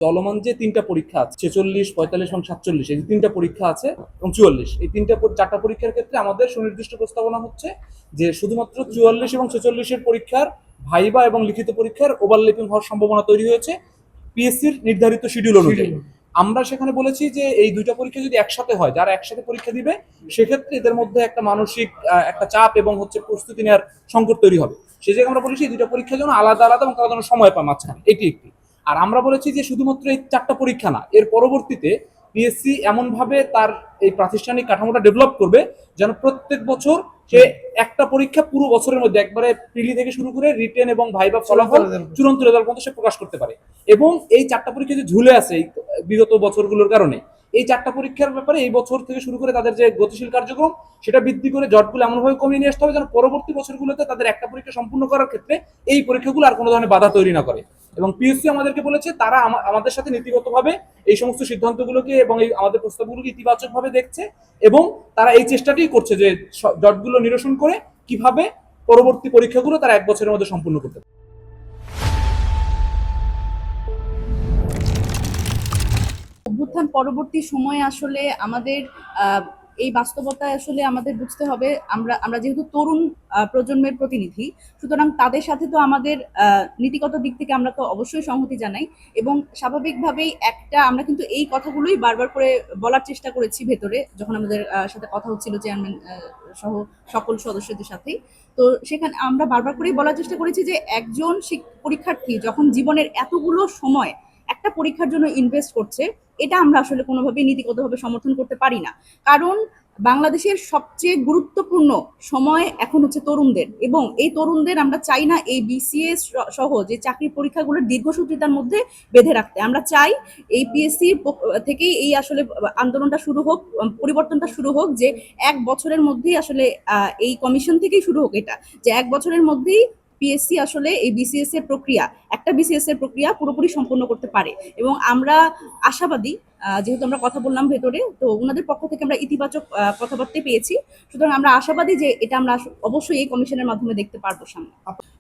চলমান যে তিনটা পরীক্ষা আছে 46, 45 এবং 47, এই যে তিনটা পরীক্ষা আছে এবং 44, এই চারটা পরীক্ষার ক্ষেত্রে আমাদের সুনির্দিষ্ট প্রস্তাবনা হচ্ছে যে শুধুমাত্র 44 এবং 46-এর পরীক্ষার ভাইবা এবং লিখিত পরীক্ষার ওভারল্যাপিং হওয়ার সম্ভাবনা তৈরি হয়েছে পিএসসির নির্ধারিত শিডিউল অনুযায়ী। আমরা সেখানে বলেছি যে এই দুইটা পরীক্ষা যদি একসাথে হয়, যারা একসাথে পরীক্ষা দিবে সেক্ষেত্রে এদের মধ্যে একটা মানসিক একটা চাপ এবং প্রস্তুতি নেওয়ার সংকট তৈরি হবে। সেই জায়গায় আমরা বলেছি এই দুইটা পরীক্ষার জন্য আলাদা আলাদা এবং তারা যেন সময় পায় মাঝখানে, এটি একটি। আর আমরা বলেছি যে শুধুমাত্র এই চারটা পরীক্ষা না, এর পরবর্তীতে পিএসসি এমনভাবে তার এই প্রাতিষ্ঠানিক কাঠামোটা ডেভেলপ করবে যেন প্রত্যেক বছর সে একটা পরীক্ষা পুরো বছরের মধ্যে একবারে প্রিলি থেকে শুরু করে রিটেন এবং ভাইবা ফলাফল চূড়ান্ত রেজাল্ট পর্যন্ত সে প্রকাশ করতে পারে। এবং এই চারটা পরীক্ষা যে ঝুলে আছে এই বিগত বছরগুলোর কারণে, এই চারটা পরীক্ষার ব্যাপারে এই বছর থেকে শুরু করে তাদের যে গতিশীল কার্যক্রম সেটা বৃদ্ধি করে জটগুলো এমনভাবে কমিয়ে নিয়ে আসতে হবে যেন পরবর্তী বছরগুলোতে তাদের একটা পরীক্ষা সম্পূর্ণ করার ক্ষেত্রে এই পরীক্ষাগুলো আর কোনো ধরনের বাধা তৈরি না করে। এবং পিএসসি আমাদেরকে বলেছে তারা আমাদের সাথে নীতিগতভাবে এই সমস্ত সিদ্ধান্তগুলোকে এবং এই আমাদের প্রস্তাবগুলোকে ইতিবাচকভাবে দেখছে এবং তারা এই চেষ্টাটি করছে যে জটগুলো নিরসন করে কিভাবে পরবর্তী পরীক্ষাগুলো তারা এক বছরের মধ্যে সম্পূর্ণ করতে পারে। অভ্যুত্থান পরবর্তী সময়ে আসলে আমাদের এই বাস্তবতায় আসলে আমাদের বুঝতে হবে আমরা যেহেতু তরুণ প্রজন্মের প্রতিনিধি, সুতরাং তাদের সাথে তো আমাদের নীতিগত দিক থেকে আমরা তো অবশ্যই সংহতি জানাই এবং স্বাভাবিকভাবেই আমরা কিন্তু এই কথাগুলোই বারবার করে বলার চেষ্টা করেছি ভেতরে যখন আমাদের সাথে কথা হচ্ছিল চেয়ারম্যান সহ সকল সদস্যদের সাথেই। তো সেখানে আমরা বারবার করেই বলার চেষ্টা করেছি যে একজন পরীক্ষার্থী যখন জীবনের এতগুলো সময় একটা পরীক্ষার জন্য ইনভেস্ট করছে, এটা আমরা আসলে কোনোভাবেই নীতিগতভাবে সমর্থন করতে পারি না। কারণ বাংলাদেশের সবচেয়ে গুরুত্বপূর্ণ সময় এখন হচ্ছে তরুণদের, এবং এই তরুণদের আমরা চাই না এই বিসিএস সহ যে চাকরির পরীক্ষাগুলোর দীর্ঘসূত্রিতার মধ্যে বেঁধে রাখতে। আমরা চাই এই পিএসসি থেকেই এই আসলে আন্দোলনটা শুরু হোক, পরিবর্তনটা শুরু হোক, যে এক বছরের মধ্যেই আসলে এই কমিশন থেকেই শুরু হোক এটা, যে এক বছরের মধ্যেই পিএসসি আসলে এই বিসিএস এর প্রক্রিয়া, একটা বিসিএস এর প্রক্রিয়া পুরোপুরি সম্পন্ন করতে পারে। এবং আমরা আশাবাদী, যেহেতু আমরা কথা বললাম ভেতরে, তো ওনাদের পক্ষ থেকে আমরা ইতিবাচক কথাবার্তা পেয়েছি, সুতরাং আমরা আশাবাদী যে এটা আমরা অবশ্যই এই কমিশনের মাধ্যমে দেখতে পারবো সামনে।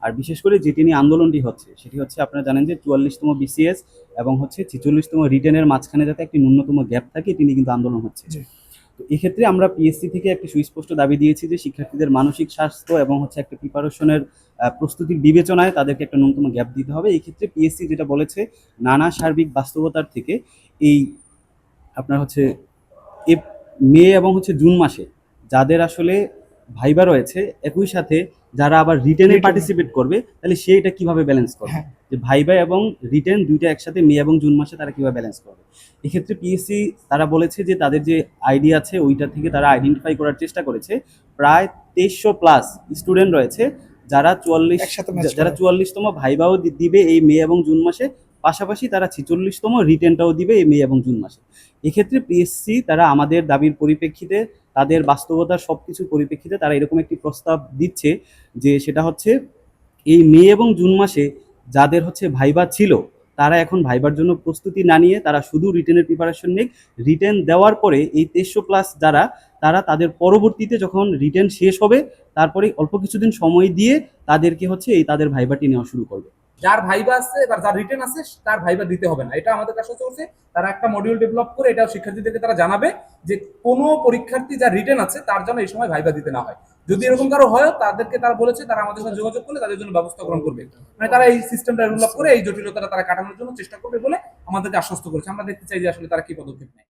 আর বিশেষ করে যেটি নিয়ে আন্দোলনটি হচ্ছে সেটি হচ্ছে, আপনারা জানেন যে 44তম বিসিএস এবং হচ্ছে 46তম রিটেনের মাঝখানে যাতে একটি ন্যূনতম গ্যাপ থাকে, এটি নিয়ে কিন্তু আন্দোলন হচ্ছে। তো এক্ষেত্রে আমরা পিএসসি থেকে একটি সুস্পষ্ট দাবি দিয়েছি যে শিক্ষার্থীদের মানসিক স্বাস্থ্য এবং হচ্ছে একটা প্রিপারেশনের প্রস্তুতির বিবেচনায় তাদেরকে একটা ন্যূনতম গ্যাপ দিতে হবে। এই ক্ষেত্রে পিএসসি যেটা বলেছে, নানা সার্বিক বাস্তবতার থেকে এই আপনার হচ্ছে মে এবং হচ্ছে জুন মাসে যাদের আসলে ভাইবা রয়েছে, একই সাথে যারা আবার রিটেনে পার্টিসিপেট করবে, তাহলে সে এটা কিভাবে ব্যালেন্স করবে, যে ভাইবা এবং রিটেন দুইটা একসাথে মে এবং জুন মাসে তারা কিভাবে ব্যালেন্স করবে। এক্ষেত্রে পিএসসি তারা বলেছে যে তাদের যে আইডি আছে ওইটা থেকে তারা আইডেন্টিফাই করার চেষ্টা করেছে প্রায় 2300+ স্টুডেন্ট রয়েছে যারা 44তম ভাইবাও দিবে এই মে এবং জুন মাসে, পাশাপাশি তারা 46তম রিটেনটাও দিবে এই মে এবং জুন মাসে। এক্ষেত্রে পিএসসি তারা আমাদের দাবির পরিপ্রেক্ষিতে, তাদের বাস্তবতার সব কিছুর পরিপ্রেক্ষিতে তারা এরকম একটি প্রস্তাব দিচ্ছে যে সেটা হচ্ছে এই মে এবং জুন মাসে যাদের হচ্ছে ভাইবা ছিল তারা এখন ভাইবার জন্য প্রস্তুতি না নিয়ে তারা শুধু রিটেনের প্রিপারেশন নিক। রিটেন দেওয়ার পরে এই 2300+ যারা, তারা তাদের পরবর্তীতে যখন রিটেন শেষ হবে তারপরে অল্প কিছুদিন সময় দিয়ে তাদেরকে হচ্ছে এই তাদের ভাইবাটি নেওয়া শুরু করবে। যার ভাইবা আছে বা যার রিটেন আছে তার ভাইবা দিতে হবে না, এটা আমাদের কাছে চলছে। তারা একটা মডিউল ডেভেলপ করে এটাও শিক্ষার্থীদেরকে তারা জানাবে যে কোনো পরীক্ষার্থী যার রিটেন আছে তার জন্য এই সময় ভাইবা দিতে না হয়। যদি এরকম কারো হয় তাদেরকে তারা বলেছে তারা আমাদের সাথে যোগাযোগ করলে তাদের জন্য ব্যবস্থা গ্রহণ করবে, মানে তারা এই সিস্টেমটা ডেভেলপ করে এই জটিলতাটা তারা কাটানোর জন্য চেষ্টা করবে বলে আমাদেরকে আশ্বস্ত করেছে। আমরা দেখতে চাই যে আসলে তারা কি পদক্ষেপ নেয়।